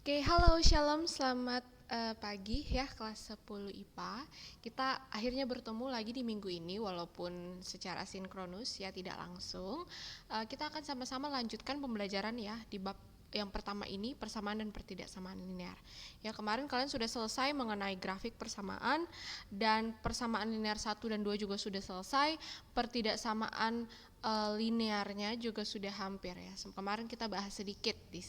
Oke, halo Shalom, selamat pagi ya kelas 10 IPA. Kita akhirnya bertemu lagi di minggu ini walaupun secara sinkronus ya tidak langsung. Kita akan sama-sama lanjutkan pembelajaran ya di bab yang pertama ini, persamaan dan pertidaksamaan linear. Ya, kemarin kalian sudah selesai mengenai grafik persamaan dan persamaan linear 1 dan 2 juga sudah selesai. Pertidaksamaan linearnya juga sudah hampir ya. Kemarin kita bahas sedikit di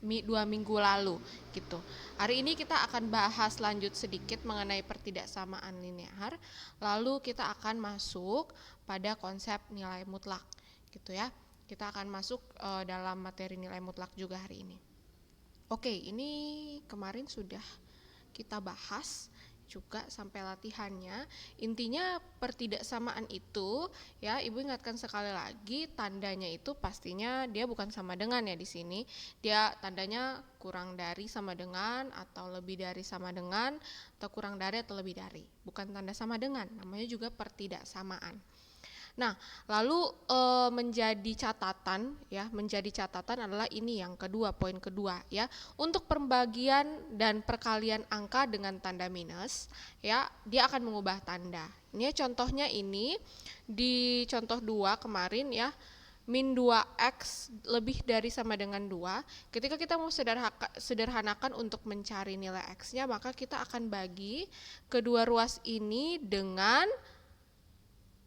2 minggu lalu gitu. Hari ini kita akan bahas lanjut sedikit mengenai pertidaksamaan linear. Lalu kita akan masuk pada konsep nilai mutlak gitu ya. Kita akan masuk dalam materi nilai mutlak juga hari ini. Oke, ini kemarin sudah kita bahas juga sampai latihannya. Intinya pertidaksamaan itu ya, Ibu ingatkan sekali lagi, tandanya itu pastinya dia bukan sama dengan ya di sini. Dia tandanya kurang dari, sama dengan, atau lebih dari, sama dengan, atau kurang dari atau lebih dari. Bukan tanda sama dengan, namanya juga pertidaksamaan. Nah, lalu menjadi catatan adalah ini yang kedua, poin kedua ya. Untuk pembagian dan perkalian angka dengan tanda minus ya, dia akan mengubah tanda. Ini contohnya ini di contoh 2 kemarin ya. Min 2x lebih dari sama dengan 2. Ketika kita mau sederhanakan untuk mencari nilai x-nya, maka kita akan bagi kedua ruas ini dengan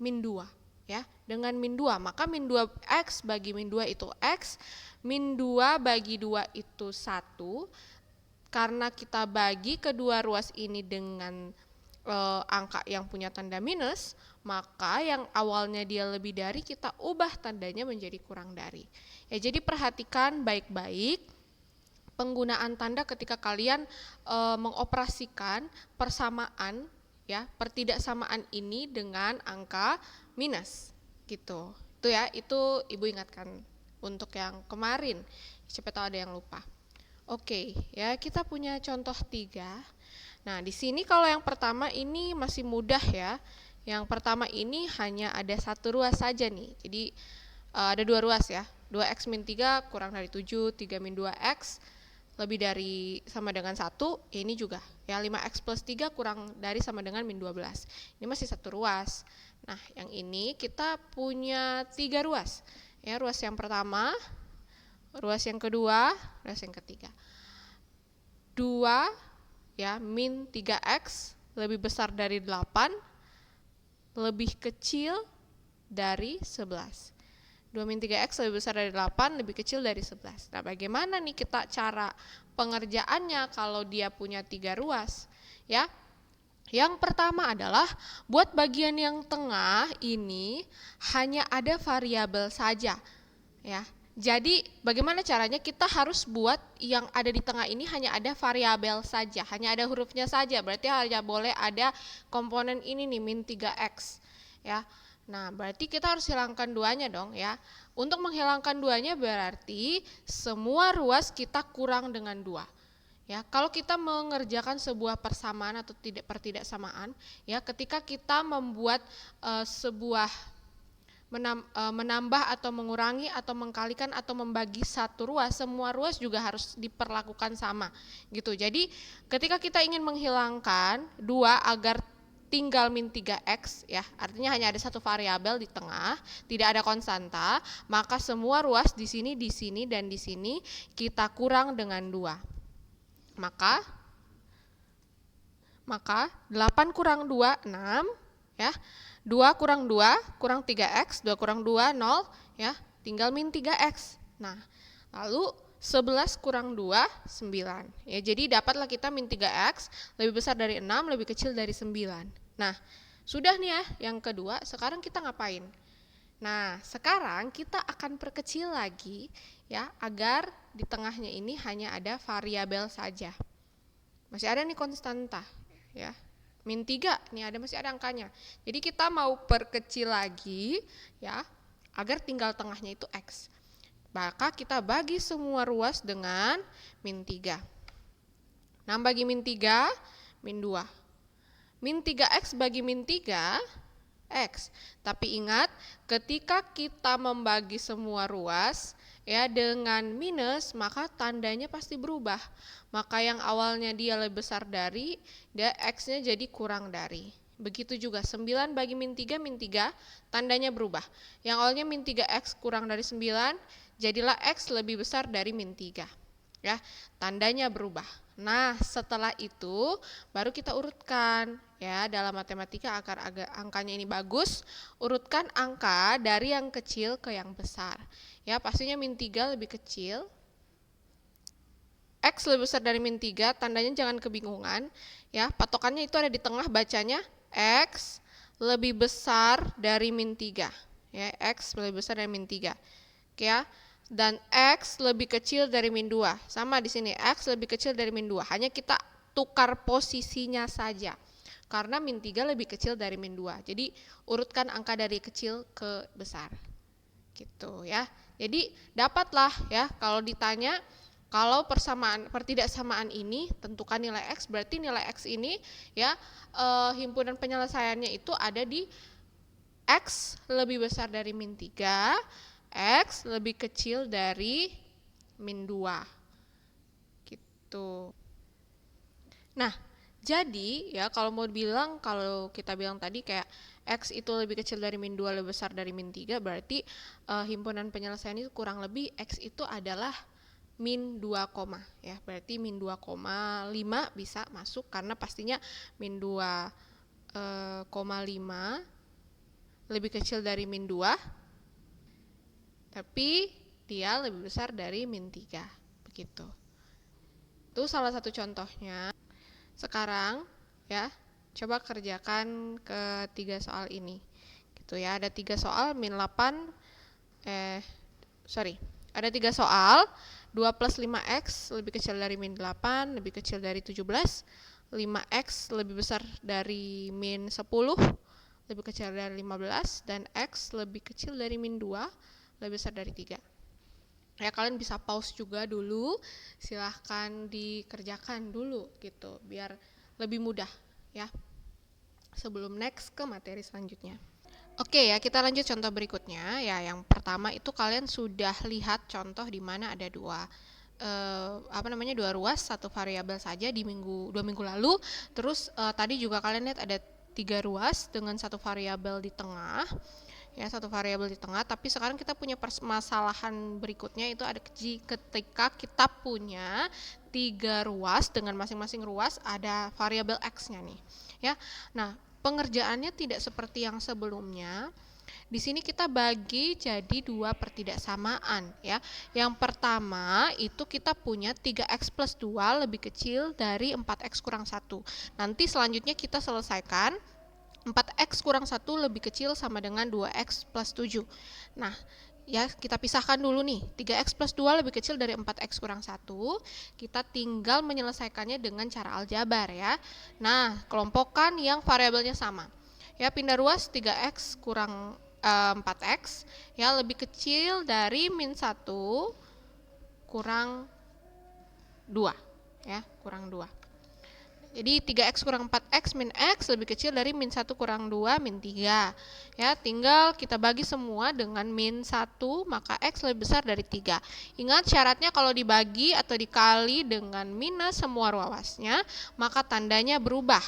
min 2. Ya, dengan min 2, maka min 2x bagi min 2 itu x, min 2 bagi 2 itu 1. Karena kita bagi kedua ruas ini dengan angka yang punya tanda minus, maka yang awalnya dia lebih dari kita ubah tandanya menjadi kurang dari. Ya, jadi perhatikan baik-baik penggunaan tanda ketika kalian mengoperasikan persamaan ya, pertidaksamaan ini dengan angka minus gitu. Itu ya, itu Ibu ingatkan untuk yang kemarin. Siapa tahu ada yang lupa. Oke, ya kita punya contoh 3. Nah, di sini kalau yang pertama ini masih mudah ya. Yang pertama ini hanya ada satu ruas saja nih. Jadi ada 2 ruas ya. 2x min 3 kurang dari 7, 3 min 2x lebih dari sama dengan 1, ya ini juga. Ya, 5x plus 3 kurang dari sama dengan min 12. Ini masih satu ruas. Nah, yang ini kita punya 3 ruas. Ya, ruas yang pertama, ruas yang kedua, ruas yang ketiga. 2 ya, min 3x lebih besar dari 8, lebih kecil dari 11. 2 min 3x lebih besar dari 8, lebih kecil dari 11. Nah, bagaimana nih kita cara pengerjaannya kalau dia punya 3 ruas? Ya, yang pertama adalah buat bagian yang tengah ini hanya ada variabel saja. Ya, jadi bagaimana caranya? Kita harus buat yang ada di tengah ini hanya ada variabel saja, hanya ada hurufnya saja. Berarti hanya boleh ada komponen ini nih, min 3x. Ya. Nah, berarti kita harus hilangkan 2-nya dong ya. Untuk menghilangkan 2-nya berarti semua ruas kita kurang dengan 2. Ya, kalau kita mengerjakan sebuah persamaan atau pertidaksamaan, ya, ketika kita membuat sebuah menambah atau mengurangi atau mengkalikan atau membagi satu ruas, semua ruas juga harus diperlakukan sama gitu. Jadi ketika kita ingin menghilangkan 2 agar tinggal min 3x ya, artinya hanya ada satu variabel di tengah, tidak ada konstanta, maka semua ruas di sini, dan di sini kita kurang dengan 2. Maka 8 kurang 2, 6 ya. 2 kurang 2 kurang 3x, 2 kurang 2 0 ya, tinggal min 3x. Nah, lalu 11 kurang 2 9. Ya, jadi dapatlah kita min 3x lebih besar dari 6, lebih kecil dari 9. Nah, sudah nih ya yang kedua, sekarang kita ngapain? Nah, sekarang kita akan perkecil lagi ya, agar di tengahnya ini hanya ada variabel saja. Masih ada nih konstanta ya. Min 3 nih masih ada angkanya. Jadi kita mau perkecil lagi ya, agar tinggal tengahnya itu x. Maka kita bagi semua ruas dengan min 3. Nah, bagi min 3, min 2. Min 3x bagi min 3, x. Tapi ingat, ketika kita membagi semua ruas, ya dengan minus, maka tandanya pasti berubah. Maka yang awalnya dia lebih besar dari, dia X-nya jadi kurang dari. Begitu juga 9 bagi min 3, tandanya berubah. Yang awalnya min 3X kurang dari 9, jadilah X lebih besar dari min 3. Ya, tandanya berubah. Nah, setelah itu baru kita urutkan. Ya, dalam matematika agar angkanya ini bagus, urutkan angka dari yang kecil ke yang besar. Ya, pastinya min 3 lebih kecil. X lebih besar dari min 3, tandanya jangan kebingungan. Ya, patokannya itu ada di tengah, bacanya X lebih besar dari min 3. Ya, X lebih besar dari min 3. Oke ya. Dan X lebih kecil dari min 2. Sama di sini, X lebih kecil dari min 2. Hanya kita tukar posisinya saja. Karena min 3 lebih kecil dari min 2. Jadi urutkan angka dari kecil ke besar. Gitu ya. Jadi dapatlah ya, kalau ditanya, kalau pertidaksamaan ini tentukan nilai X, berarti nilai X ini ya himpunan penyelesaiannya itu ada di X lebih besar dari min 3, X lebih kecil dari min 2. Gitu. Nah, jadi ya kalau kita bilang tadi kayak X itu lebih kecil dari min 2 lebih besar dari min 3, berarti himpunan penyelesaian itu kurang lebih X itu adalah min 2, ya. Berarti min 2,5 bisa masuk karena pastinya min 2,5 lebih kecil dari min 2, tapi dia lebih besar dari min 3. Begitu. Itu salah satu contohnya. Sekarang ya, coba kerjakan ketiga soal ini. Gitu ya, ada 3 soal min 8 ada 3 soal. 2 plus 5X lebih kecil dari min 8, lebih kecil dari 17. 5X lebih besar dari min 10, lebih kecil dari 15, dan X lebih kecil dari min 2, lebih besar dari 3. Ya, kalian bisa pause juga dulu, silahkan dikerjakan dulu gitu, biar lebih mudah ya, sebelum next ke materi selanjutnya. Oke ya, kita lanjut contoh berikutnya. Ya, yang pertama itu kalian sudah lihat contoh di mana ada dua ruas, satu variabel saja di 2 minggu lalu. Terus tadi juga kalian lihat ada 3 ruas dengan satu variabel di tengah. Ya, satu variabel di tengah, tapi sekarang kita punya permasalahan berikutnya, itu ada ketika kita punya 3 ruas dengan masing-masing ruas ada variabel X-nya nih. Ya. Nah, pengerjaannya tidak seperti yang sebelumnya. Di sini kita bagi jadi 2 pertidaksamaan ya. Yang pertama itu kita punya 3X plus 2 lebih kecil dari 4X kurang 1. Nanti selanjutnya kita selesaikan 4X kurang 1 lebih kecil sama dengan 2X plus 7. Nah, ya kita pisahkan dulu nih. 3X plus 2 lebih kecil dari 4X kurang 1. Kita tinggal menyelesaikannya dengan cara aljabar ya. Nah, kelompokkan yang variabelnya sama. Ya, pindah ruas 3X kurang 4X ya lebih kecil dari min 1 kurang 2 ya, kurang 2. Jadi 3X kurang 4X min X lebih kecil dari min 1 kurang 2 min 3. Ya, tinggal kita bagi semua dengan min 1, maka X lebih besar dari 3. Ingat syaratnya kalau dibagi atau dikali dengan minus semua ruasnya, maka tandanya berubah.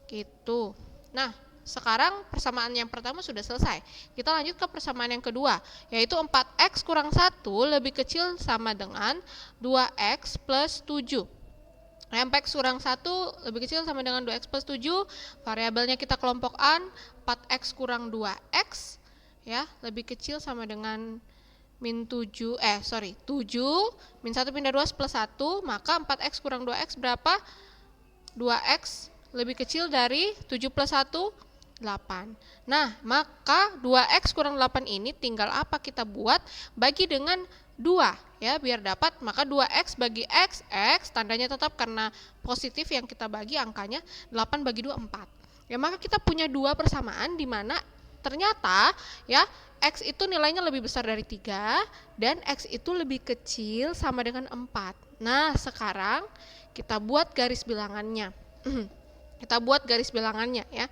Gitu. Nah, sekarang persamaan yang pertama sudah selesai. Kita lanjut ke persamaan yang kedua, yaitu 4X kurang 1 lebih kecil sama dengan 2X plus 7. MX kurang 1 lebih kecil sama dengan 2X plus 7, variabelnya kita kelompokkan, 4X kurang 2X ya, lebih kecil sama dengan min 7, 7, min 1 pindah 2 plus 1, maka 4X kurang 2X berapa? 2X lebih kecil dari 7 plus 1, 8. Nah, maka 2X kurang 8 ini tinggal apa kita buat? Bagi dengan 2 ya, biar dapat, maka 2X bagi X, X tandanya tetap karena positif yang kita bagi angkanya, 8 bagi 2, 4. Ya, maka kita punya 2 persamaan di mana ternyata ya X itu nilainya lebih besar dari 3 dan X itu lebih kecil sama dengan 4. Nah, sekarang kita buat garis bilangannya. Kita buat garis bilangannya ya.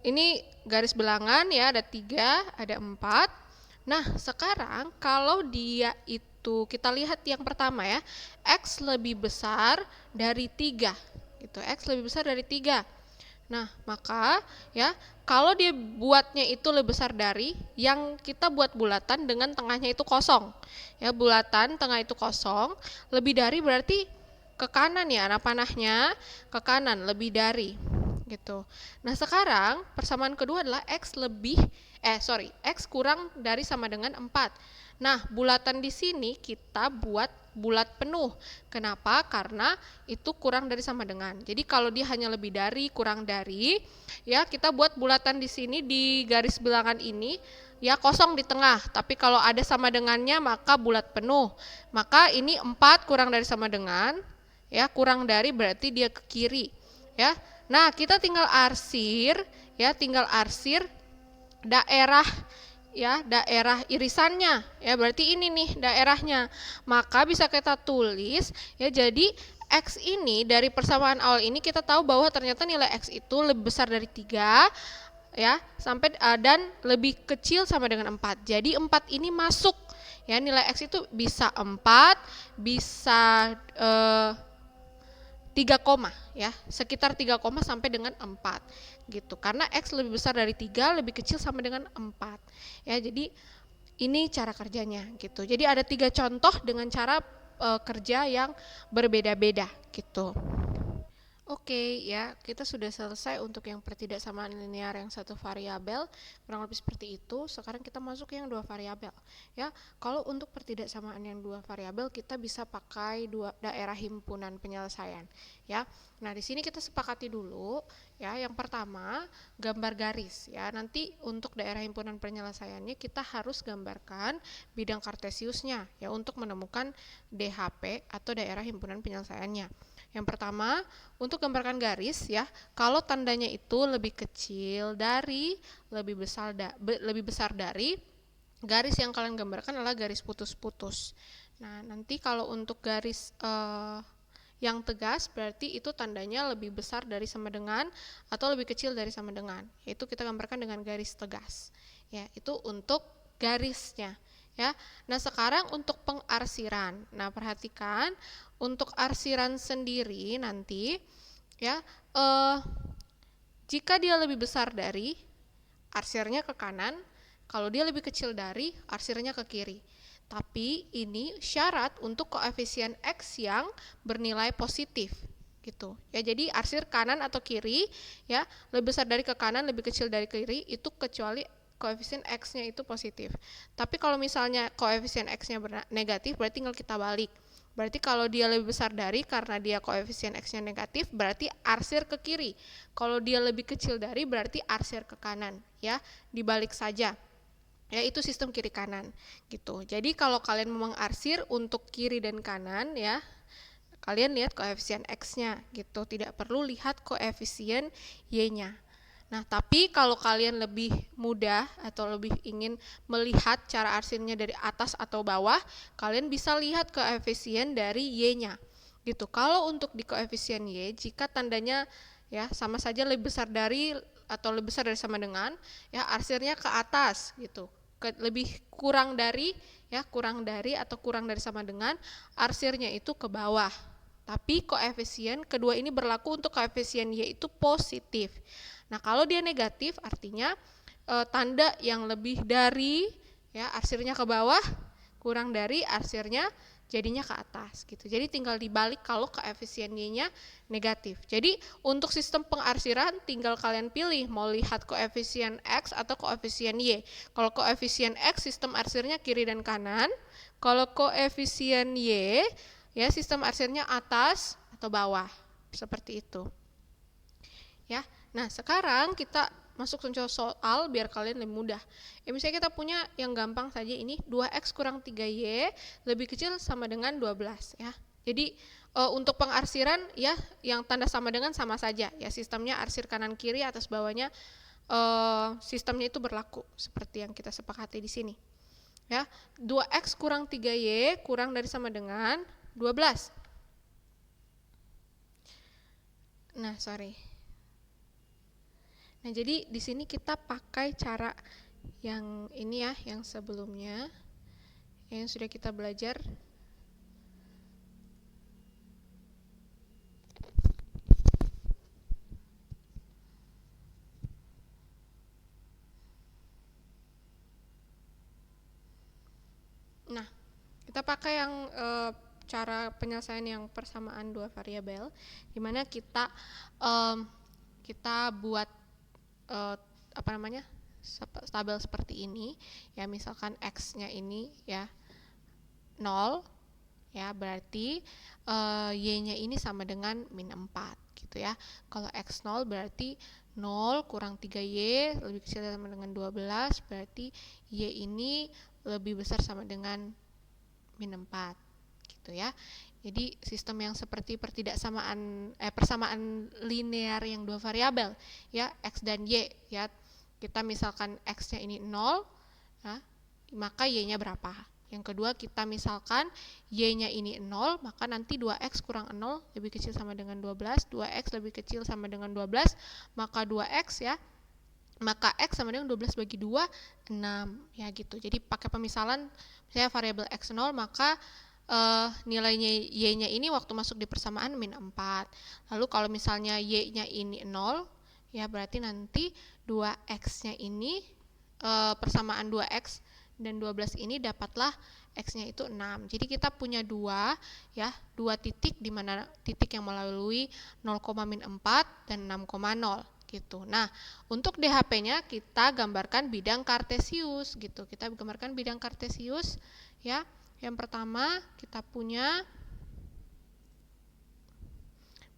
Ini garis bilangan ya, ada 3, ada 4. Nah, sekarang kalau dia itu kita lihat yang pertama ya, X lebih besar dari 3 gitu. X lebih besar dari 3. Nah, maka ya kalau dia buatnya itu lebih besar dari, yang kita buat bulatan dengan tengahnya itu kosong. Ya, bulatan tengah itu kosong, lebih dari berarti ke kanan ya, anak panahnya ke kanan, lebih dari gitu. Nah, sekarang persamaan kedua adalah X kurang dari sama dengan 4. Nah, bulatan di sini kita buat bulat penuh. Kenapa? Karena itu kurang dari sama dengan. Jadi kalau dia hanya lebih dari, kurang dari, ya kita buat bulatan di sini di garis bilangan ini ya kosong di tengah. Tapi kalau ada sama dengannya maka bulat penuh. Maka ini 4 kurang dari sama dengan, ya kurang dari berarti dia ke kiri, ya. Nah, kita tinggal arsir daerah, ya daerah irisannya, ya berarti ini nih daerahnya. Maka bisa kita tulis ya, jadi X ini dari persamaan awal ini kita tahu bahwa ternyata nilai X itu lebih besar dari 3 ya, sampai dan lebih kecil sama dengan 4. Jadi 4 ini masuk ya, nilai X itu bisa 4, bisa 3 koma ya, sekitar 3 koma sampai dengan 4 gitu. Karena X lebih besar dari 3, lebih kecil sama dengan 4. Ya, jadi ini cara kerjanya gitu. Jadi ada 3 contoh dengan cara kerja yang berbeda-beda gitu. Oke, ya, kita sudah selesai untuk yang pertidaksamaan linear yang satu variabel, kurang lebih seperti itu. Sekarang kita masuk yang 2 variabel. Ya, kalau untuk pertidaksamaan yang 2 variabel kita bisa pakai daerah himpunan penyelesaian, ya. Nah, di sini kita sepakati dulu, ya. Yang pertama, gambar garis, ya. Nanti untuk daerah himpunan penyelesaiannya kita harus gambarkan bidang kartesiusnya, ya, untuk menemukan DHP atau daerah himpunan penyelesaiannya. Yang pertama, untuk gambarkan garis ya, kalau tandanya itu lebih kecil dari, lebih besar dari, garis yang kalian gambarkan adalah garis putus-putus. Nah, nanti kalau untuk garis yang tegas berarti itu tandanya lebih besar dari sama dengan atau lebih kecil dari sama dengan. Itu kita gambarkan dengan garis tegas. Ya, itu untuk garisnya. Ya. Nah, sekarang untuk pengarsiran. Nah, perhatikan untuk arsiran sendiri nanti ya, jika dia lebih besar dari, arsirnya ke kanan. Kalau dia lebih kecil dari, arsirnya ke kiri. Tapi ini syarat untuk koefisien X yang bernilai positif gitu. Ya, jadi arsir kanan atau kiri ya, lebih besar dari ke kanan, lebih kecil dari kiri, itu kecuali koefisien X-nya itu positif. Tapi kalau misalnya koefisien X-nya negatif, berarti tinggal kita balik. Berarti kalau dia lebih besar dari, karena dia koefisien X-nya negatif, berarti arsir ke kiri. Kalau dia lebih kecil dari, berarti arsir ke kanan, ya. Dibalik saja. Ya, itu sistem kiri kanan gitu. Jadi kalau kalian memang arsir untuk kiri dan kanan ya, kalian lihat koefisien X-nya gitu. Tidak perlu lihat koefisien Y-nya. Nah, tapi kalau kalian lebih mudah atau lebih ingin melihat cara arsirnya dari atas atau bawah, kalian bisa lihat koefisien dari Y-nya. Gitu. Kalau untuk di koefisien Y, jika tandanya ya sama saja lebih besar dari atau lebih besar dari sama dengan, ya arsirnya ke atas gitu. Lebih kurang dari ya, kurang dari atau kurang dari sama dengan, arsirnya itu ke bawah. Tapi koefisien kedua ini berlaku untuk koefisien Y itu positif. Nah, kalau dia negatif artinya tanda yang lebih dari ya, arsirnya ke bawah, kurang dari, arsirnya jadinya ke atas gitu. Jadi tinggal dibalik kalau koefisien Y-nya negatif. Jadi untuk sistem pengarsiran tinggal kalian pilih mau lihat koefisien X atau koefisien Y. Kalau koefisien X sistem arsirnya kiri dan kanan. Kalau koefisien Y ya sistem arsirnya atas atau bawah. Seperti itu. Ya. Nah, sekarang kita masuk contoh soal biar kalian lebih mudah. Ya, misalnya kita punya yang gampang saja ini, 2x kurang 3y lebih kecil sama dengan 12 ya. Jadi untuk pengarsiran ya yang tanda sama dengan sama saja ya, sistemnya arsir kanan kiri atas bawahnya sistemnya itu berlaku seperti yang kita sepakati di sini. Ya, 2x kurang 3y kurang dari sama dengan 12. Nah, jadi di sini kita pakai cara yang ini ya, yang sebelumnya, yang sudah kita belajar. Nah, kita pakai yang cara penyelesaian yang persamaan dua variabel, di mana kita buat tabel seperti ini ya, misalkan x-nya ini ya 0 ya, berarti y-nya ini sama dengan min 4 gitu ya. Kalau x 0 berarti 0 kurang 3y lebih kecil sama dengan 12, berarti y ini lebih besar sama dengan min 4 gitu ya. Jadi sistem yang seperti persamaan linear yang dua variabel ya, x dan y ya. Kita misalkan x-nya ini 0 ya, maka y-nya berapa? Yang kedua, kita misalkan y-nya ini 0, maka nanti 2x kurang 0 lebih kecil sama dengan 12, 2x lebih kecil sama dengan 12, maka 2x ya, maka x sama dengan 12 bagi 2, 6 ya gitu. Jadi pakai pemisalan, misalnya variabel x 0, maka nilainya y-nya ini waktu masuk di persamaan min 4. Lalu kalau misalnya y-nya ini 0 ya, berarti nanti 2x-nya ini persamaan 2x dan 12 ini dapatlah x-nya itu 6. Jadi kita punya dua titik, di mana titik yang melalui 0, min 4 dan 6,0 gitu. Nah, untuk DHP-nya kita gambarkan bidang kartesius gitu. Kita gambarkan bidang kartesius ya. Yang pertama kita punya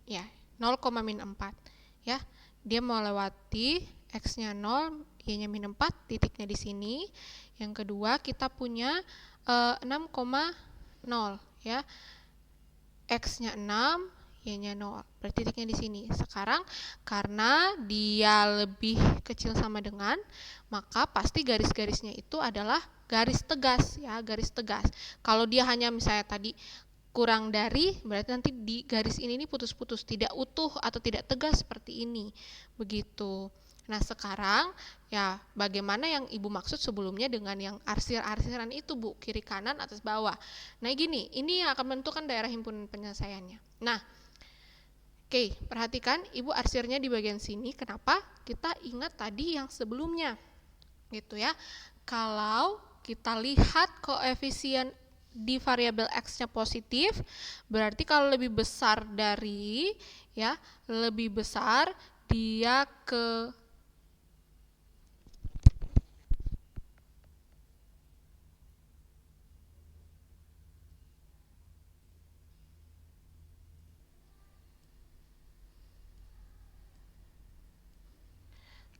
ya 0, min 4 ya. Dia melewati x-nya 0, y-nya min 4, titiknya di sini. Yang kedua kita punya 6,0 ya. X-nya 6, y-nya 0. Berarti titiknya di sini. Sekarang karena dia lebih kecil sama dengan, maka pasti garis-garisnya itu adalah garis tegas ya, garis tegas. Kalau dia hanya misalnya tadi kurang dari, berarti nanti di garis ini putus-putus, tidak utuh atau tidak tegas seperti ini. Begitu. Nah, sekarang ya bagaimana yang Ibu maksud sebelumnya dengan yang arsir-arsiran itu, Bu, kiri kanan atas bawah. Nah, gini, ini yang akan menentukan daerah himpunan penyelesaiannya. Nah, oke, perhatikan Ibu arsirnya di bagian sini. Kenapa? Kita ingat tadi yang sebelumnya. Gitu ya. Kalau kita lihat koefisien di variabel x-nya positif, berarti kalau lebih besar dari ya, lebih besar dia ke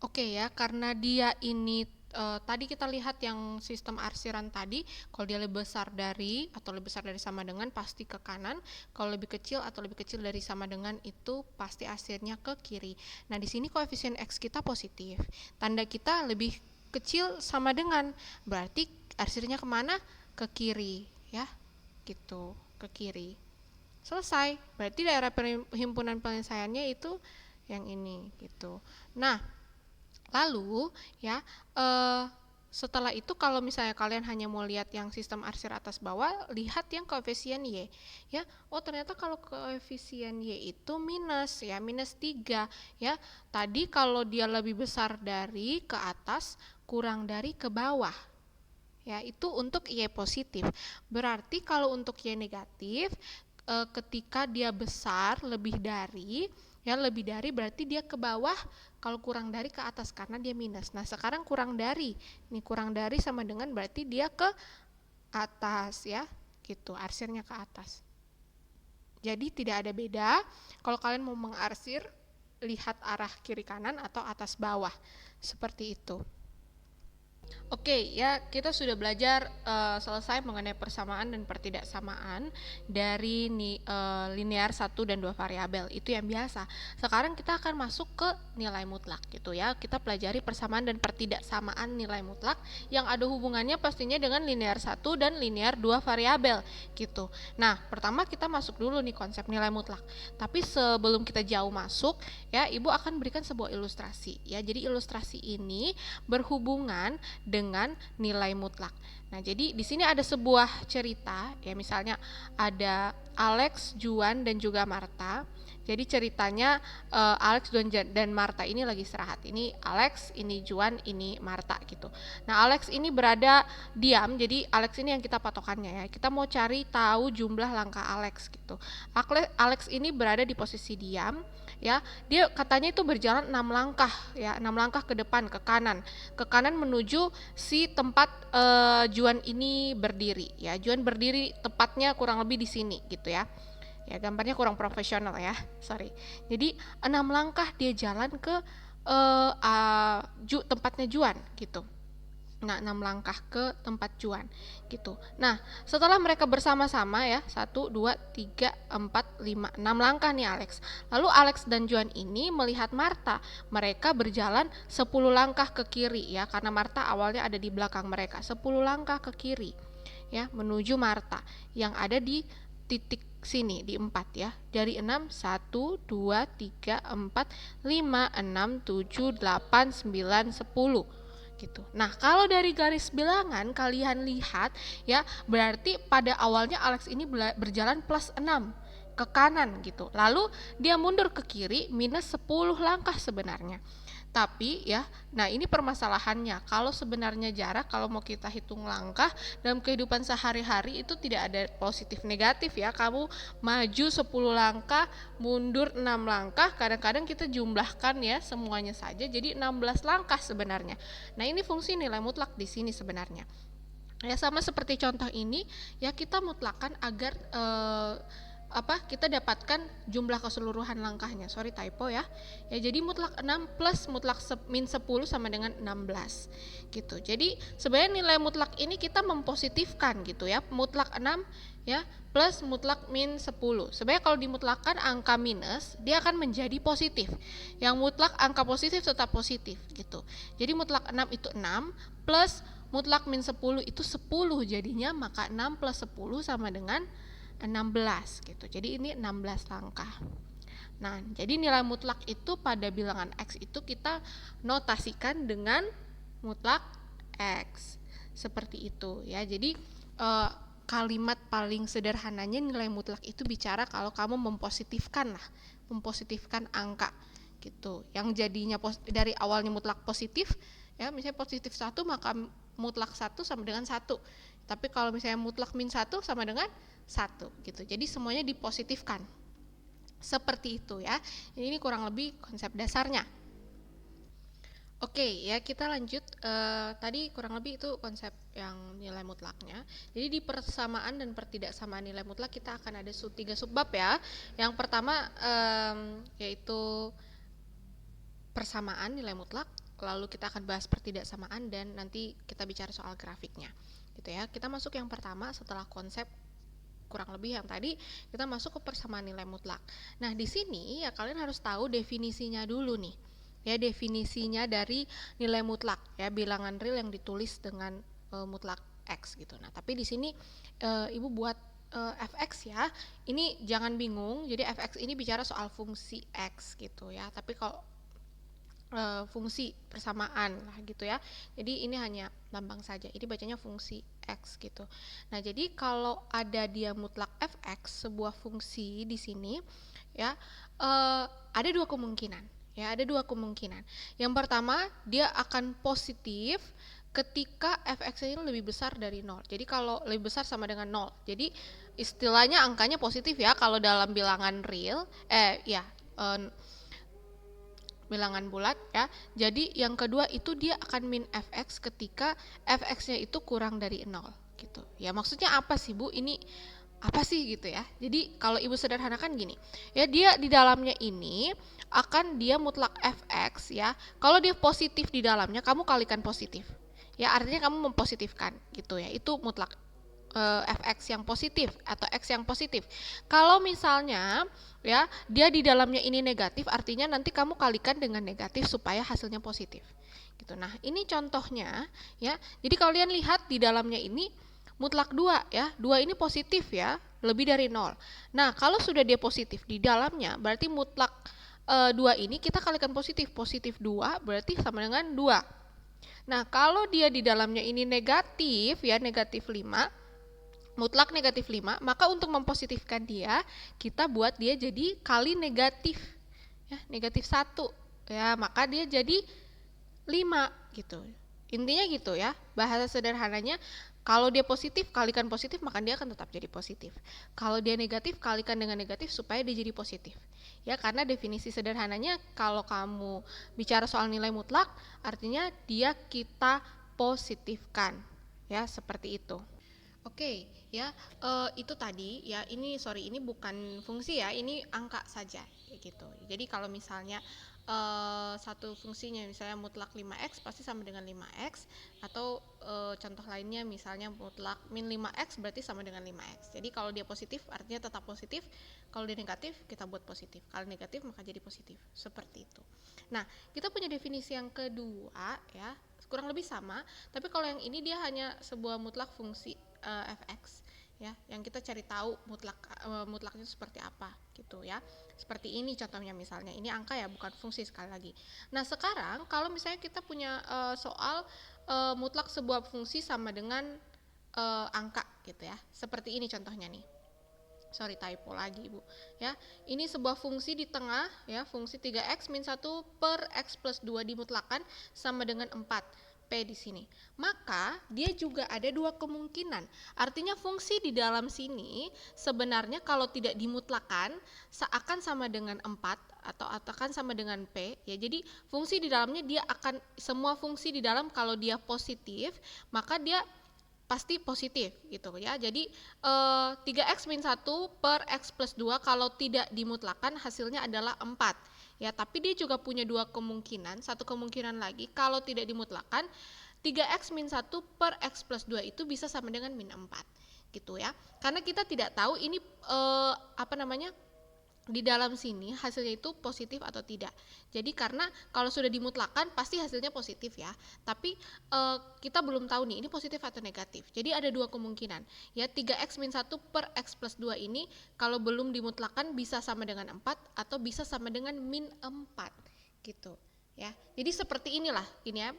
Oke ya, karena dia ini tadi kita lihat yang sistem arsiran tadi, kalau dia lebih besar dari atau lebih besar dari sama dengan pasti ke kanan, kalau lebih kecil atau lebih kecil dari sama dengan itu pasti arsirnya ke kiri. Nah, di sini koefisien x kita positif, tanda kita lebih kecil sama dengan, berarti arsirnya kemana? Ke kiri ya, gitu, ke kiri. Selesai, berarti daerah himpunan penyelesaiannya itu yang ini gitu. Nah, lalu ya setelah itu kalau misalnya kalian hanya mau lihat yang sistem arsir atas bawah, lihat yang koefisien y ya. Oh, ternyata kalau koefisien y itu minus ya, minus 3 ya. Tadi kalau dia lebih besar dari ke atas, kurang dari ke bawah ya, itu untuk y positif. Berarti kalau untuk y negatif, ketika dia besar lebih dari ya, lebih dari berarti dia ke bawah, kalau kurang dari ke atas karena dia minus. Nah, sekarang kurang dari, ini kurang dari sama dengan berarti dia ke atas ya, gitu, arsirnya ke atas. Jadi tidak ada beda kalau kalian mau mengarsir, lihat arah kiri kanan atau atas bawah, seperti itu. Oke, ya kita sudah belajar selesai mengenai persamaan dan pertidaksamaan dari linear 1 dan 2 variabel. Itu yang biasa. Sekarang kita akan masuk ke nilai mutlak gitu ya. Kita pelajari persamaan dan pertidaksamaan nilai mutlak yang ada hubungannya pastinya dengan linear 1 dan linear 2 variabel gitu. Nah, pertama kita masuk dulu nih konsep nilai mutlak. Tapi sebelum kita jauh masuk, ya Ibu akan berikan sebuah ilustrasi ya. Jadi ilustrasi ini berhubungan dengan nilai mutlak. Nah, jadi di sini ada sebuah cerita ya, misalnya ada Alex, Juan dan juga Marta. Jadi ceritanya Alex dan Marta ini lagi istirahat. Ini Alex, ini Juan, ini Marta gitu. Nah, Alex ini berada diam. Jadi Alex ini yang kita patokannya ya. Kita mau cari tahu jumlah langkah Alex gitu. Alex ini berada di posisi diam ya. Dia katanya itu berjalan 6 langkah ya, 6 langkah ke depan, ke kanan menuju si tempat Juan ini berdiri ya. Juan berdiri tepatnya kurang lebih di sini gitu ya. Ya, gambarnya kurang profesional ya, sorry. Jadi 6 langkah dia jalan ke tempatnya Juan gitu. Nah, 6 langkah ke tempat Juan gitu. Nah, setelah mereka bersama-sama ya, 1, 2, 3, 4, 5, 6 langkah nih Alex. Lalu Alex dan Juan ini melihat Marta. Mereka berjalan 10 langkah ke kiri ya, karena Marta awalnya ada di belakang mereka. 10 langkah ke kiri ya, menuju Marta yang ada di titik sini di 4 ya. Dari 6, 1, 2, 3, 4, 5, 6, 7, 8, 9, 10 gitu. Nah, kalau dari garis bilangan kalian lihat ya, berarti pada awalnya Alex ini berjalan plus 6 ke kanan gitu. Lalu dia mundur ke kiri minus 10 langkah sebenarnya. Tapi ya, nah ini permasalahannya. Kalau sebenarnya jarak, kalau mau kita hitung langkah dalam kehidupan sehari-hari itu tidak ada positif negatif ya. Kamu maju 10 langkah, mundur 6 langkah, kadang-kadang kita jumlahkan ya semuanya saja jadi 16 langkah sebenarnya. Nah, ini fungsi nilai mutlak di sini sebenarnya. Ya, sama seperti contoh ini ya, kita mutlakkan agar kita dapatkan jumlah keseluruhan langkahnya. Sorry, typo ya. Ya, jadi mutlak 6 plus mutlak min 10 sama dengan 16 gitu. Jadi sebenarnya nilai mutlak ini kita mempositifkan gitu ya. Mutlak 6 ya plus mutlak min 10. Sebenarnya kalau dimutlakkan angka minus, dia akan menjadi positif. Yang mutlak angka positif tetap positif gitu. Jadi mutlak 6 itu 6 plus mutlak min 10 itu 10 jadinya, maka 6 plus 10 sama dengan 16 gitu. Jadi ini 16 langkah. Nah, jadi nilai mutlak itu pada bilangan X itu kita notasikan dengan mutlak X. Seperti itu ya. Jadi kalimat paling sederhananya nilai mutlak itu bicara kalau kamu mempositifkan angka gitu. Yang jadinya dari awalnya mutlak positif ya, misalnya positif 1 maka mutlak 1 sama dengan 1. Tapi kalau misalnya mutlak min 1 sama dengan 1 gitu. Jadi semuanya dipositifkan. Seperti itu ya. Ini kurang lebih konsep dasarnya. Oke ya, kita lanjut. Tadi kurang lebih itu konsep yang nilai mutlaknya. Jadi di persamaan dan pertidaksamaan nilai mutlak kita akan ada 3 subbab ya. Yang pertama yaitu persamaan nilai mutlak, lalu kita akan bahas pertidaksamaan, dan nanti kita bicara soal grafiknya gitu ya. Kita masuk yang pertama setelah konsep kurang lebih yang tadi, kita masuk ke persamaan nilai mutlak. Nah, di sini ya kalian harus tahu definisinya dulu nih. Ya, definisinya dari nilai mutlak ya, bilangan real yang ditulis dengan mutlak X gitu. Nah, tapi di sini Ibu buat fx ya. Ini jangan bingung. Jadi fx ini bicara soal fungsi X gitu ya. Tapi kalau fungsi persamaan lah gitu ya. Jadi ini hanya lambang saja. Ini bacanya fungsi X gitu. Nah, jadi kalau ada dia mutlak fx, sebuah fungsi di sini ya, ada 2 kemungkinan. Ya, ada 2 kemungkinan. Yang pertama, dia akan positif ketika fx ini lebih besar dari 0. Jadi kalau lebih besar sama dengan 0. Jadi istilahnya angkanya positif ya kalau dalam bilangan real bilangan bulat ya. Jadi yang kedua itu dia akan min fx ketika fx-nya itu kurang dari 0 gitu. Ya, maksudnya apa sih Bu? Ini apa sih gitu ya. Jadi kalau Ibu sederhanakan gini. Ya, dia di dalamnya ini akan dia mutlak fx ya. Kalau dia positif di dalamnya, kamu kalikan positif. ya artinya kamu mempositifkan gitu ya, itu mutlak fx yang positif atau x yang positif. Kalau misalnya ya dia di dalamnya ini negatif, artinya nanti kamu kalikan dengan negatif supaya hasilnya positif gitu. Nah ini contohnya ya, jadi kalian lihat di dalamnya ini mutlak 2 ya, 2 ini positif ya, lebih dari 0. Nah kalau sudah dia positif di dalamnya, berarti mutlak 2 ini kita kalikan positif, positif 2 berarti sama dengan 2. Nah kalau dia di dalamnya ini negatif ya, negatif 5, mutlak negatif 5, maka untuk mempositifkan dia, kita buat dia jadi kali negatif ya, negatif 1 ya, maka dia jadi 5 gitu. Intinya gitu ya, bahasa sederhananya kalau dia positif kalikan positif maka dia akan tetap jadi positif. Kalau dia negatif kalikan dengan negatif supaya dia jadi positif. Ya, karena definisi sederhananya kalau kamu bicara soal nilai mutlak artinya dia kita positifkan. Ya, seperti itu. Oke, ya itu tadi ya, ini bukan fungsi ya, ini angka saja gitu. Jadi kalau misalnya satu fungsinya misalnya mutlak 5x pasti sama dengan 5x, atau contoh lainnya misalnya mutlak min 5x berarti sama dengan 5x. Jadi kalau dia positif artinya tetap positif, kalau dia negatif kita buat positif, kalau negatif maka jadi positif, seperti itu. Nah kita punya definisi yang kedua ya, kurang lebih sama, tapi kalau yang ini dia hanya sebuah mutlak fungsi fx ya, yang kita cari tahu mutlaknya seperti apa gitu ya. Seperti ini contohnya, misalnya ini angka ya, bukan fungsi sekali lagi. Nah sekarang kalau misalnya kita punya soal mutlak sebuah fungsi sama dengan angka gitu ya, seperti ini contohnya nih. Sorry, typo lagi Ibu ya. Ini sebuah fungsi di tengah ya, fungsi 3x min 1 per x plus 2 dimutlakan sama dengan 4 P di sini. Maka dia juga ada dua kemungkinan. Artinya fungsi di dalam sini sebenarnya kalau tidak dimutlakan seakan sama dengan 4 atau akan sama dengan P ya. Jadi fungsi di dalamnya dia akan, semua fungsi di dalam kalau dia positif maka dia pasti positif gitu ya. Jadi 3x min 1 per x plus 2 kalau tidak dimutlakan hasilnya adalah 4 ya, tapi dia juga punya dua kemungkinan. Satu kemungkinan lagi kalau tidak dimutlakan 3x min 1 per x plus 2 itu bisa sama dengan min 4 gitu ya, karena kita tidak tahu ini di dalam sini hasilnya itu positif atau tidak. Jadi karena kalau sudah dimutlakan pasti hasilnya positif ya, tapi kita belum tahu nih ini positif atau negatif. Jadi ada dua kemungkinan ya, 3x min 1 per x plus 2 ini kalau belum dimutlakan bisa sama dengan 4 atau bisa sama dengan min 4 gitu ya. Jadi seperti inilah ini ya,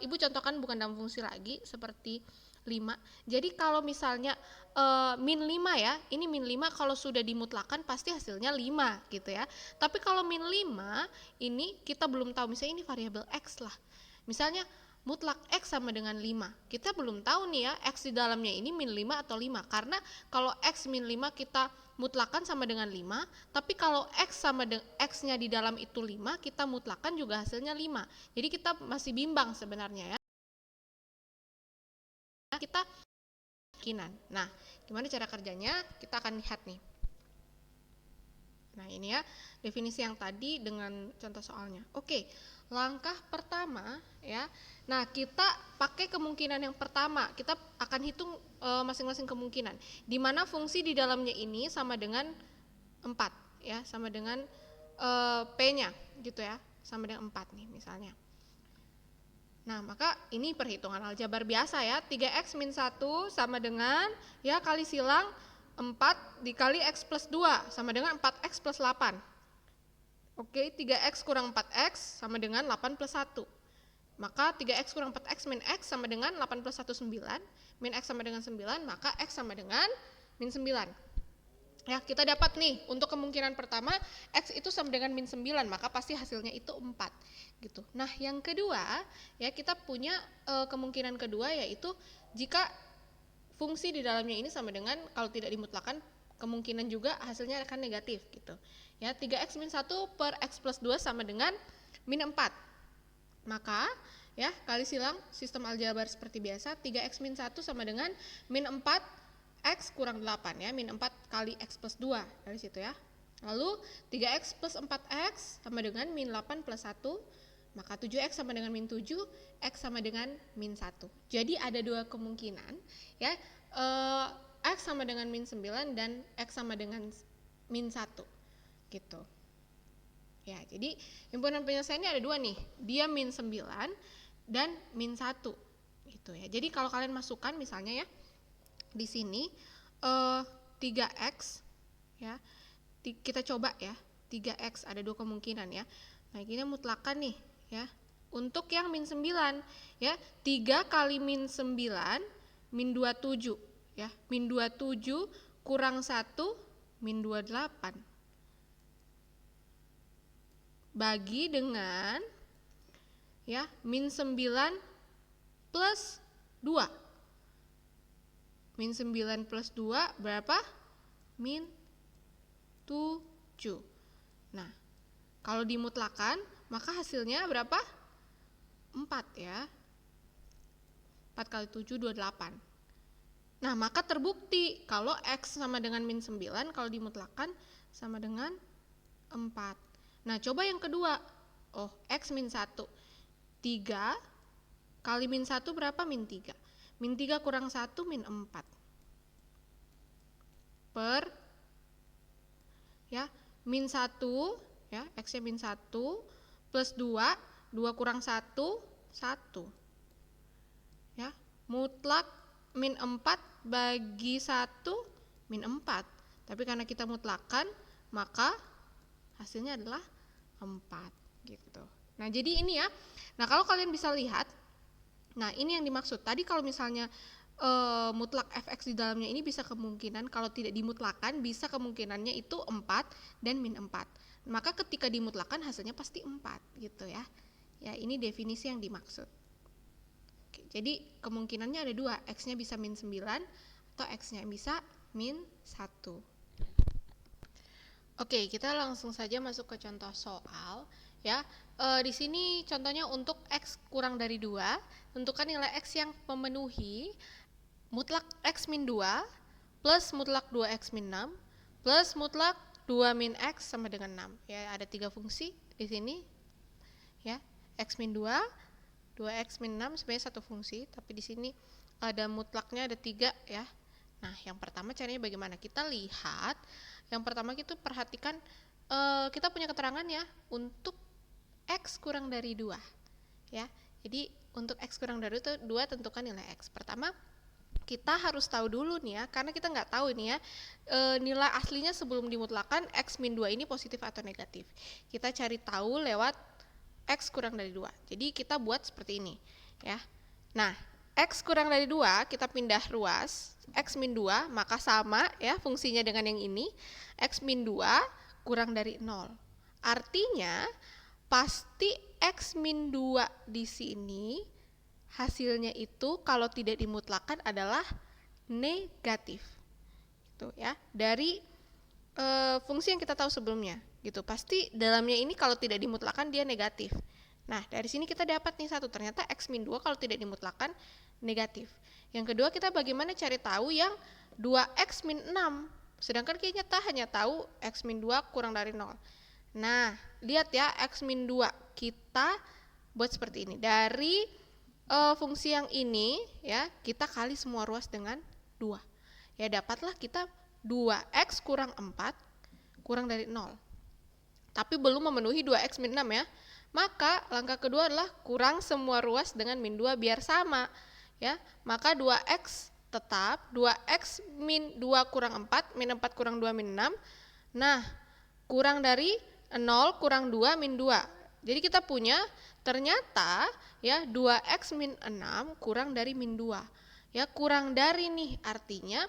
Ibu contohkan bukan dalam fungsi lagi, seperti 5. Jadi kalau misalnya min 5 ya, ini min 5 kalau sudah dimutlakan pasti hasilnya 5 gitu ya. Tapi kalau min 5 ini kita belum tahu, misalnya ini variabel x lah. Misalnya mutlak x sama dengan 5. Kita belum tahu nih ya, x di dalamnya ini min 5 atau 5. Karena kalau x min 5 kita mutlakan sama dengan 5, tapi kalau x sama dengan x-nya di dalam itu 5, kita mutlakan juga hasilnya 5. Jadi kita masih bimbang sebenarnya ya. Kita kemungkinan. Nah, gimana cara kerjanya? Kita akan lihat nih. Nah, ini ya definisi yang tadi dengan contoh soalnya. Oke, langkah pertama ya. Nah, kita pakai kemungkinan yang pertama. Kita akan hitung masing-masing kemungkinan. Di mana fungsi di dalamnya ini sama dengan 4 ya, sama dengan P-nya gitu ya. Sama dengan 4 nih misalnya. Nah, maka ini perhitungan aljabar biasa ya. 3x min 1 sama dengan ya kali silang 4 dikali x plus 2 sama dengan 4x plus 8. Oke, 3x kurang 4x sama dengan 8 plus 1. Maka 3x kurang 4x min x sama dengan 8 plus 1 9. Min x sama dengan 9, maka x sama dengan min 9. Ya, kita dapat nih untuk kemungkinan pertama x itu sama dengan min 9, maka pasti hasilnya itu 4 gitu. Nah, yang kedua ya, kita punya kemungkinan kedua, yaitu jika fungsi di dalamnya ini sama dengan, kalau tidak dimutlakan kemungkinan juga hasilnya akan negatif gitu. Ya, 3x min 1 per x plus 2 sama dengan min 4. Maka ya kali silang sistem aljabar seperti biasa, 3x min 1 sama dengan min 4 x kurang 8 ya, min 4 kali x plus 2 dari situ ya. Lalu 3x plus 4x sama dengan min 8 plus 1, Maka 7x sama dengan min 7, x sama dengan min 1. Jadi ada dua kemungkinan ya, x sama dengan min 9 dan x sama dengan min 1 gitu. Ya, jadi himpunan penyelesaiannya ada dua nih, dia min 9 dan min 1 gitu ya. Jadi kalau kalian masukkan misalnya ya, di sini 3x ya, kita coba ya, 3x ada dua kemungkinan ya. Nah ini mutlakan nih ya, untuk yang min 9 ya, 3 kali min 9 min 27 ya, min 27 kurang 1 min 28 bagi dengan ya min 9 plus 2. Min 9 plus 2 berapa? Min 7. Nah, kalau dimutlakan maka hasilnya berapa? 4 ya. 4 kali 7 28. Nah, maka terbukti kalau x sama dengan min 9 kalau dimutlakan sama dengan 4. Nah, coba yang kedua. Oh, x min 1. 3 kali min 1 berapa? Min 3. Min 3 kurang 1 min 4. Per ya, min 1 ya, x-nya min 1 plus 2, 2 kurang 1, 1. Ya, mutlak min 4 bagi 1 min 4. Tapi karena kita mutlakan, maka hasilnya adalah 4 gitu. Nah, jadi ini ya. Nah, kalau kalian bisa lihat, nah ini yang dimaksud. Tadi kalau misalnya mutlak fx di dalamnya ini bisa kemungkinan, kalau tidak dimutlakan bisa kemungkinannya itu 4 dan min 4. Maka ketika dimutlakan hasilnya pasti 4 gitu ya. Ya, ini definisi yang dimaksud. Oke, jadi kemungkinannya ada dua, x-nya bisa min 9 atau x-nya bisa min 1. Oke, kita langsung saja masuk ke contoh soal ya. Di sini contohnya untuk x kurang dari 2, tentukan nilai x yang memenuhi mutlak x min 2 plus mutlak 2x min 6 plus mutlak 2 min x sama dengan 6. Ya, ada 3 fungsi di sini. Ya, x min 2, 2x min 6 sebenarnya satu fungsi, tapi di sini ada mutlaknya ada 3 ya. Nah, yang pertama caranya bagaimana? Kita lihat, yang pertama kita perhatikan kita punya keterangan ya untuk x kurang dari 2 ya. Jadi untuk x kurang dari 2 tentukan nilai x. Pertama kita harus tahu dulu nih ya, karena kita nggak tahu nih ya nilai aslinya sebelum dimutlakan x min 2 ini positif atau negatif. Kita cari tahu lewat x kurang dari 2. Jadi kita buat seperti ini ya. Nah, x kurang dari 2 kita pindah ruas, x min 2 maka sama ya fungsinya dengan yang ini, x min 2 kurang dari 0. Artinya pasti x min 2 di sini hasilnya itu kalau tidak dimutlakan adalah negatif. Itu ya. Dari fungsi yang kita tahu sebelumnya gitu. Pasti dalamnya ini kalau tidak dimutlakan dia negatif. Nah, dari sini kita dapat nih satu, ternyata x min 2 kalau tidak dimutlakan negatif. Yang kedua, kita bagaimana cari tahu yang 2x min 6. Sedangkan kita hanya tahu x min 2 kurang dari 0. Nah, lihat ya, x min 2 kita buat seperti ini. Dari fungsi yang ini ya, kita kali semua ruas dengan 2. Ya, dapatlah kita 2x kurang 4 kurang dari 0. Tapi belum memenuhi 2x min 6 ya. Maka langkah kedua adalah kurang semua ruas dengan min 2 biar sama ya. Maka 2x tetap, 2x min 2 kurang 4, min 4 kurang 2 min 6. Nah, kurang dari 0 kurang 2 min 2. Jadi kita punya ternyata ya 2x min 6 kurang dari min 2. Ya, kurang dari nih, artinya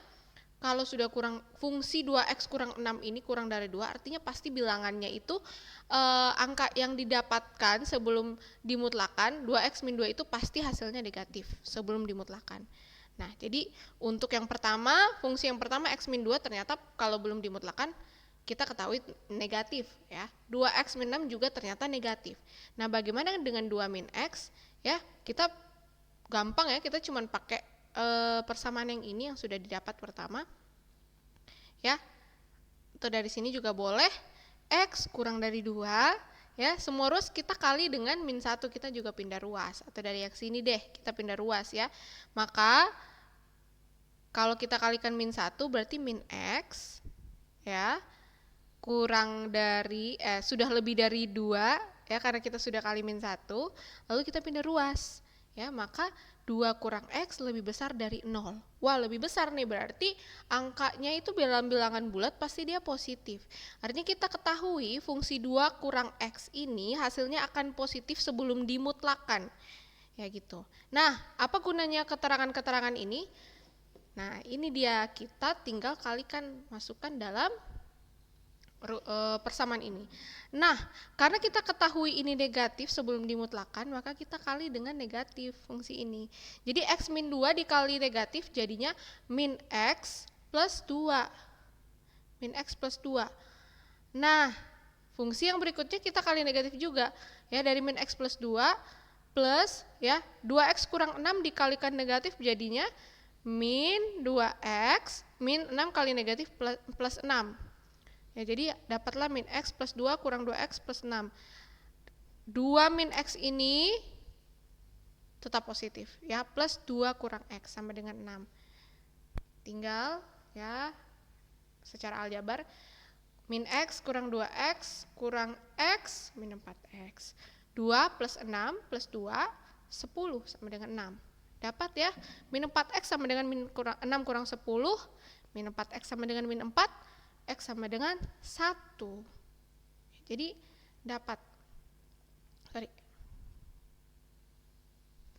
kalau sudah kurang fungsi 2x kurang 6 ini kurang dari 2, artinya pasti bilangannya itu angka yang didapatkan sebelum dimutlakan 2x min 2 itu pasti hasilnya negatif sebelum dimutlakan. Nah, jadi untuk yang pertama, fungsi yang pertama x min 2 ternyata kalau belum dimutlakan kita ketahui negatif ya. 2x min 6 juga ternyata negatif. Nah, bagaimana dengan 2 min x? Ya, kita gampang ya, kita cuma pakai persamaan yang ini yang sudah didapat pertama. Ya. Atau dari sini juga boleh x kurang dari 2 ya semua ruas kita kali dengan min 1, kita juga pindah ruas, atau dari yang sini deh kita pindah ruas ya. Maka kalau kita kalikan min 1 berarti min X ya kurang dari sudah lebih dari 2 ya, karena kita sudah kali min 1, lalu kita pindah ruas ya, maka 2 kurang X lebih besar dari 0. Wah, lebih besar nih, berarti angkanya itu dalam bilangan bulat pasti dia positif. Artinya kita ketahui fungsi 2 kurang X ini hasilnya akan positif sebelum dimutlakan ya gitu. Nah, apa gunanya keterangan-keterangan ini? Nah, ini dia, kita tinggal kalikan, masukkan dalam persamaan ini. Nah, karena kita ketahui ini negatif sebelum dimutlakan, maka kita kali dengan negatif fungsi ini. Jadi X min 2 dikali negatif jadinya min X plus 2. Min X plus 2. Nah, fungsi yang berikutnya kita kali negatif juga. Ya, dari min X plus 2 plus ya 2X kurang 6 dikalikan negatif jadinya min 2X min 6 kali negatif plus 6. Ya, jadi dapatlah min X plus 2 kurang 2X plus 6. 2 min X ini tetap positif ya, plus 2 kurang X sama dengan 6. Tinggal ya secara aljabar, min X kurang 2X kurang X min 4X. 2 plus 6 plus 2, 10 sama dengan 6. Dapat ya, min 4X sama dengan min 6 kurang 10, min 4X sama dengan min 4, X sama dengan 1. Jadi dapat.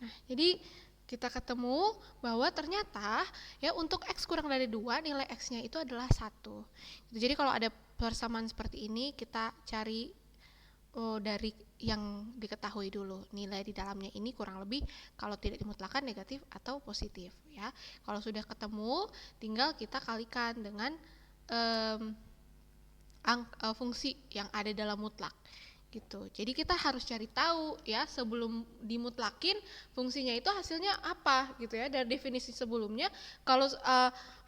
Nah, jadi kita ketemu bahwa ternyata ya untuk X kurang dari 2 nilai X-nya itu adalah 1. Jadi kalau ada persamaan seperti ini kita cari dari yang diketahui dulu. Nilai di dalamnya ini kurang lebih kalau tidak dimutlakan negatif atau positif ya. Kalau sudah ketemu tinggal kita kalikan dengan fungsi yang ada dalam mutlak gitu. Jadi kita harus cari tahu ya sebelum dimutlakin fungsinya itu hasilnya apa gitu ya. Dari definisi sebelumnya kalau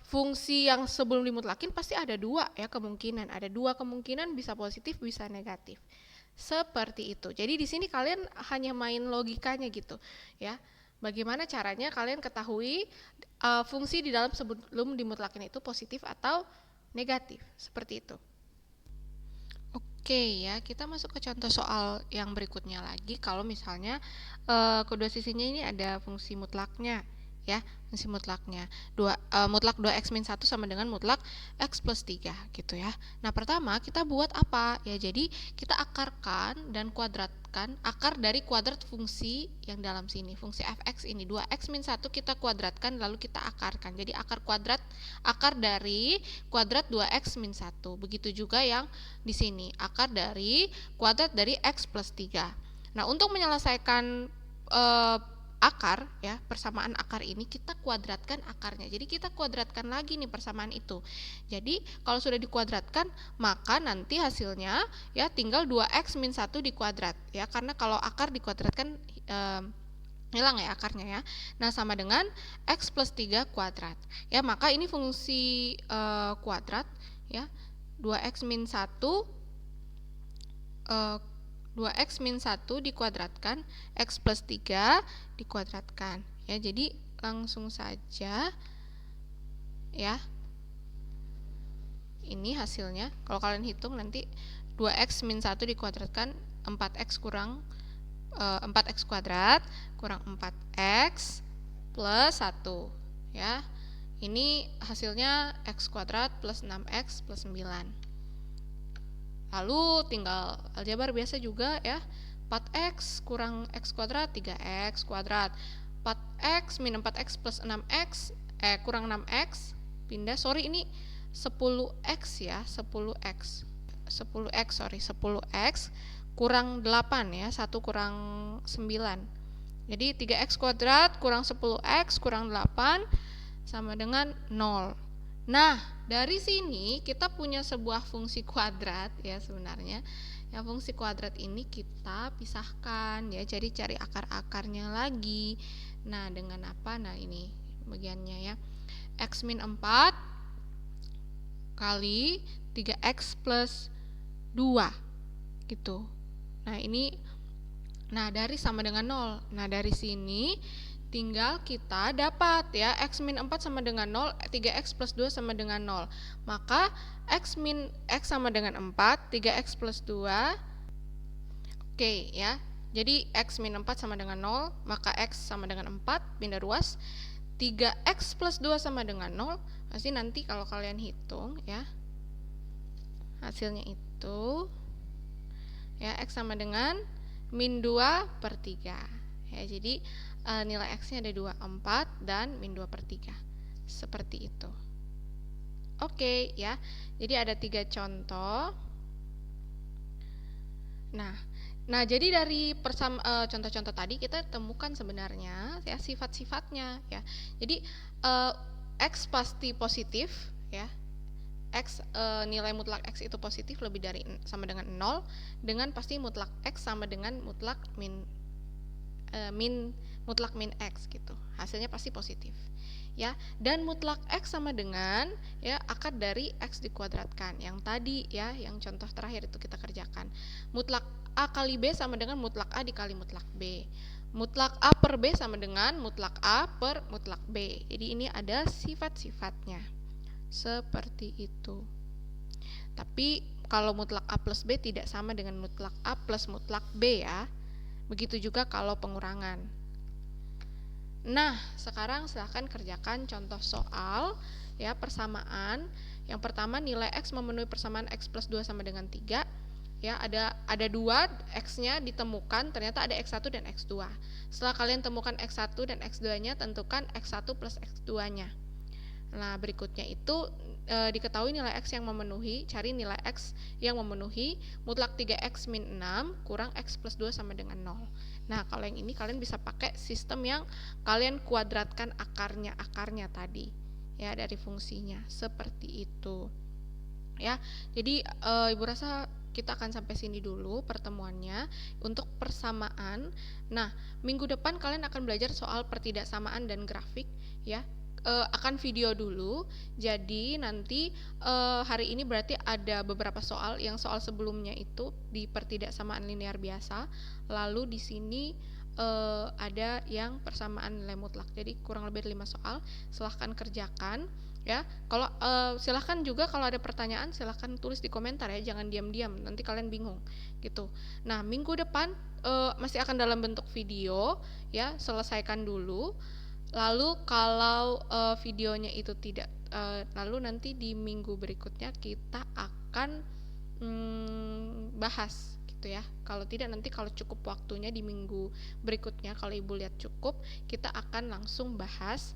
fungsi yang sebelum dimutlakin pasti ada 2 ya kemungkinan. Ada 2 kemungkinan, bisa positif bisa negatif. Seperti itu. Jadi di sini kalian hanya main logikanya gitu ya. Bagaimana caranya kalian ketahui fungsi di dalam sebelum dimutlakin itu positif atau negatif, seperti itu. Oke ya, kita masuk ke contoh soal yang berikutnya lagi. Kalau misalnya kedua sisinya ini ada fungsi mutlaknya ya, fungsi mutlaknya mutlak 2x min 1 sama dengan mutlak x plus 3 gitu ya. Nah, pertama kita buat apa? Ya, jadi kita akarkan dan kuadratkan akar dari kuadrat fungsi yang dalam sini. Fungsi fx ini 2x min 1 kita kuadratkan lalu kita akarkan. Jadi akar dari kuadrat 2x min 1. Begitu juga yang di sini, akar dari kuadrat dari x plus 3. Nah, untuk menyelesaikan akar ya, persamaan akar ini kita kuadratkan akarnya. Jadi kita kuadratkan lagi nih persamaan itu. Jadi kalau sudah dikuadratkan maka nanti hasilnya ya tinggal 2x min 1 dikuadrat ya, karena kalau akar dikuadratkan hilang ya akarnya ya. Nah, sama dengan x plus 3 kuadrat. Ya, maka ini fungsi kuadrat ya. 2x min 1 2x min 1 dikuadratkan, x plus 3 dikuadratkan ya. Jadi langsung saja ya, ini hasilnya. Kalau kalian hitung nanti 2x min 1 dikuadratkan 4x kurang 4x kuadrat kurang 4x plus 1 ya. Ini hasilnya x kuadrat plus 6x plus 9. Lalu tinggal aljabar biasa juga ya. 4x kurang x kuadrat 3x kuadrat. 4x min 4x plus 6x kurang 6x pindah, ini 10x ya, 10x kurang 8 ya, 1 kurang 9. Jadi 3x kuadrat kurang 10x kurang 8 sama dengan 0. Nah, dari sini kita punya sebuah fungsi kuadrat ya sebenarnya. Yang fungsi kuadrat ini kita pisahkan ya, jadi cari akar-akarnya lagi. Nah, dengan apa? Nah, ini bagiannya ya. X min 4 kali 3x plus 2 gitu. Nah, dari sama dengan 0. Nah, dari sini tinggal kita dapat ya, X min 4 sama dengan 0, 3X plus 2 sama dengan 0. Maka X sama dengan 4, 3X plus 2. Oke ya. Jadi X min 4 sama dengan 0, maka X sama dengan 4, pindah ruas. 3X plus 2 sama dengan 0. Pasti nanti kalau kalian hitung ya, hasilnya itu ya, X sama dengan min 2 per 3 ya. Jadi nilai X nya ada 2, 4 dan min 2 per 3 seperti itu. Oke ya, jadi ada 3 contoh. Nah, jadi dari contoh-contoh tadi kita temukan sebenarnya ya sifat-sifatnya ya. Jadi X pasti positif ya. Nilai mutlak X itu positif lebih dari sama dengan 0, dengan pasti mutlak X sama dengan mutlak min X gitu. Hasilnya pasti positif. Ya, dan mutlak X sama dengan ya akar dari X dikuadratkan. Yang tadi ya, yang contoh terakhir itu kita kerjakan. Mutlak A kali B sama dengan mutlak A dikali mutlak B. Mutlak A per B sama dengan mutlak A per mutlak B. Jadi ini ada sifat-sifatnya. Seperti itu. Tapi kalau mutlak A plus B tidak sama dengan mutlak A plus mutlak B ya. Begitu juga kalau pengurangan. Nah, sekarang silahkan kerjakan contoh soal ya, persamaan. Yang pertama, nilai X memenuhi persamaan X plus 2 sama dengan 3. Ya, ada 2, X-nya ditemukan, ternyata ada X1 dan X2. Setelah kalian temukan X1 dan X2-nya, tentukan X1 plus X2-nya. Nah, berikutnya itu diketahui nilai X yang memenuhi, cari nilai X yang memenuhi mutlak 3X min 6 kurang X plus 2 sama dengan 0. Nah, kalau yang ini kalian bisa pakai sistem yang kalian kuadratkan akarnya tadi ya, dari fungsinya seperti itu ya. Jadi Ibu rasa kita akan sampai sini dulu pertemuannya untuk persamaan. Nah, minggu depan kalian akan belajar soal pertidaksamaan dan grafik ya. Akan video dulu. Jadi nanti hari ini berarti ada beberapa soal. Yang soal sebelumnya itu di pertidaksamaan linear biasa. Lalu di sini ada yang persamaan nilai mutlak. Jadi kurang lebih 5 soal. Silahkan kerjakan ya. Kalau silahkan juga kalau ada pertanyaan silahkan tulis di komentar ya. Jangan diam-diam. Nanti kalian bingung gitu. Nah, minggu depan masih akan dalam bentuk video ya. Selesaikan dulu. Lalu kalau videonya itu tidak, lalu nanti di minggu berikutnya kita akan bahas gitu ya. Kalau tidak nanti kalau cukup waktunya di minggu berikutnya, kalau Ibu lihat cukup, kita akan langsung bahas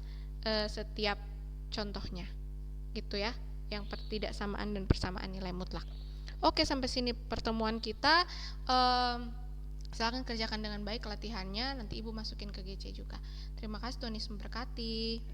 setiap contohnya gitu ya, yang pertidaksamaan dan persamaan nilai mutlak. Oke, sampai sini pertemuan kita. Silakan kerjakan dengan baik latihannya, nanti Ibu masukin ke GC juga. Terima kasih, Tuhan Yesus memberkati.